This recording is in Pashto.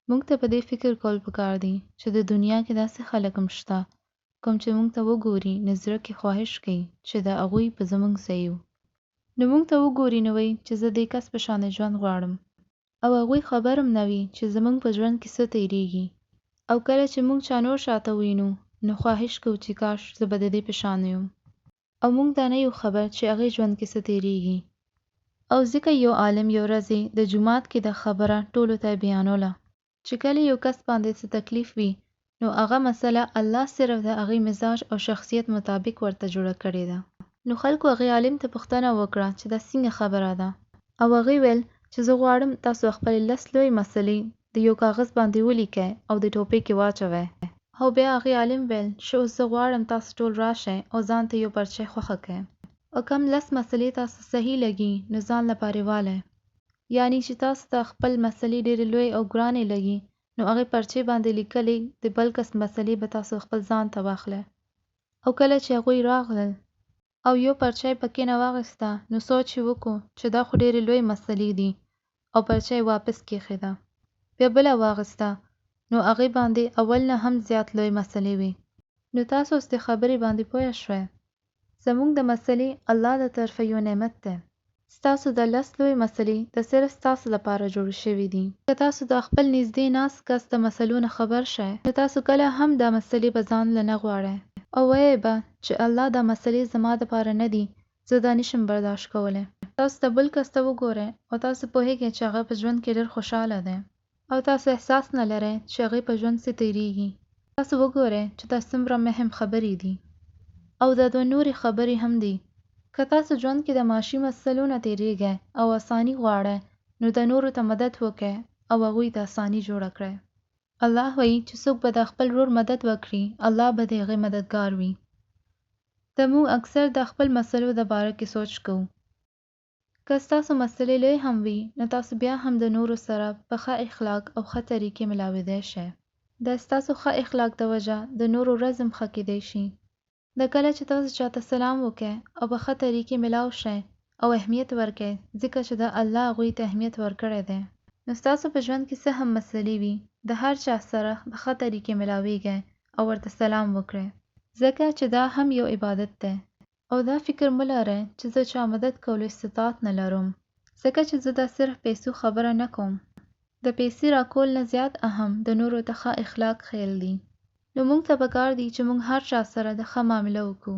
موږ ته په دې فکر کول پکار دي چې د دنیا کې داسې خلک هم شته کوم چې موږ ته وګوري نو زړه کې خواهش کوي چې د هغوی په زموږ ځای یو. نو موږ ته وګوري نو وایي چې زه دې کس په شان ژوند غواړم او هغوی خبر هم نه وي چې زموږ په ژوند کې څه تیریږي او کله چې موږ چا نور شاته وینو نو خواهش کوو چې کاش زه به د دې په شان یم او موږ دا نه یو خبر چې هغې ژوند کې څه تیریږي. او ځکه یو عالم یو ورځې د جومات کې دا خبره ټولو ته بیانوله چې کله یو کس باندې څه تکلیف وي نو هغه مسله الله صرف د هغې مزاج او شخصیت مطابق ورته جوړه کړې ده. نو خلکو هغې عالم ته پوښتنه وکړه چې دا څنګه خبره ده او هغې ویل چې زه غواړم تاسو خپلې 10 لویې مسلې د یو کاغذ باندې ولیکئ او د ټوپۍ کې واچوئ. او بیا هغې عالم ویل چې اوس زه غواړم تاسو ټول راشئ او ځان ته یو پرچی خوښه کړئ او کم 10 مسلې تاسو صحیح لګي نو ځان لپاره والئ. یعنی چې تاسو ته خپل مسلې ډېرې لوی او ګرانې لګي نو هغې پرچې باندې لیکلې د بل کس مسلې به تاسو خپل ځان ته واخلئ. او کله چې هغوی راغلل او یو پرچی پکې نه واخیسته نو سوچ یې وکړو چې دا خو ډېرې لوی مسلې دي او پرچی واپس کېښوده. بیا بله واخیسته نو هغې باندې اول نه هم زیات لوی مسلې وي. نو تاسو اوس د خبرې باندې پوه شوئ. زموږ د مسلې الله د طرفه یو نعمت دی. ستاسو د 10 لوی مسلې د صرف ستاسو لپاره جوړ شوي دي. که تاسو د خپل نږدې ناست کس د مسلو نه خبر شئ نو تاسو کله هم دا مسلې به ځان له نه غواړئ او وایئ به چې الله دا مسلې زما دپاره نه دي، زه دا نشم برداشت کولی. تاسو د بل کس ته وګورئ او تاسو پوهیږئ چې هغه په ژوند کې ډېر خوشحاله دی او تاسو احساس نه لرئ چې هغې په ژوند څه تیریږي. تاسو وګورئ چې دا څومره مهم خبرې دي. او دا دوه نورې خبرې هم دي. که تاسو ژوند کې د معاشي مسلو نه تیریږئ او اساني غواړئ نو د نورو ته مدد وکړئ او هغوی ته اساني جوړه کړئ. الله وایي چې څوک به د خپل ورور مدد وکړي الله به د هغې مددګار وي. د موږ اکثر د خپل مسلو د باره کې سوچ کوو. که ستاسو مسلې لوی هم وي نو تاسو بیا هم د نورو سره په ښه اخلاق او ښه طریقې ملاویدی شئ. د ستاسو ښه اخلاق د وجه د نورو ورځ هم ښه کیدی شي. د کله چې تاسو چاته سلام وکړئ او په ښه طریقې ملاو شئ او اهمیت ورکړئ ځکه چې د الله هغوی ته اهمیت ورکړی دی نو ستاسو په ژوند کې څه هم مسلې وي د هر چا سره په ښه طریقې ملاویږئ او ورته سلام وکړئ ځکه چې دا هم یو عبادت دی. او دا فکر مه لرئ چې زه چا مدد کولو استطاعت نه لرم ځکه چې زه دا صرف پیسو خبره نه کوم. د پیسې راکول نه زیات اهم د نورو ته ښه اخلاق ښیل دي. نو موږ ته پکار دي چې موږ هر چا سره د ښه معامله وکړو